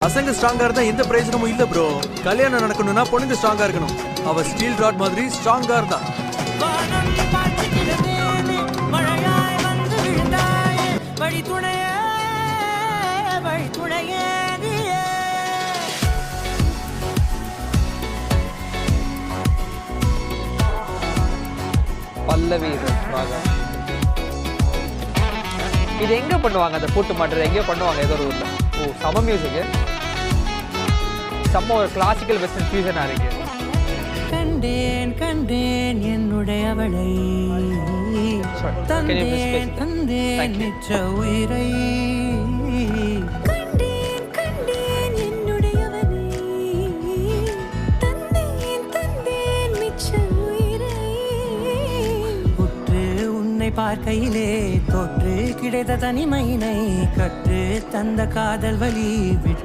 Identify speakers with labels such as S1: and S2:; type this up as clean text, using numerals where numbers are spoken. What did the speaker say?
S1: பசங்க ஸ்ட்ராங்கா இருந்தா எந்த பிரயோஜனமும் இல்ல ப்ரோ. கல்யாணம் நடக்கணும்னா பொண்ணுங்க ஸ்ட்ராங்கா இருக்கணும். அவ ஸ்டீல் ராட் மாதிரி ஸ்ட்ராங்கா இருந்தா.
S2: பல்லவி இது எங்க பண்ணுவாங்க? அந்த கூட்டு மாட்டுறது எங்கேயோ பண்ணுவாங்க ஏதோ ஒரு ஊர்ல. ஓ, சம மியூசிக், செம்ம ஒரு கிளாசிக்கல் வெஸ்டர்ன் ஃபியூஷனா இருக்கு.
S3: கண்டேன் கண்டேன் என்னுடையவளை, தந்தேன் தந்தேன் நிச்ச உயிரை. கண்டேன் கண்டேன் என்னுடையவனை, தந்தேன் தந்தேன் மிச்ச உயிரை. உற்று உன்னை பார்க்கையிலே தொற்று கிடைத்த தனிமையினை கற்று தந்த காதல் வலி விட்டு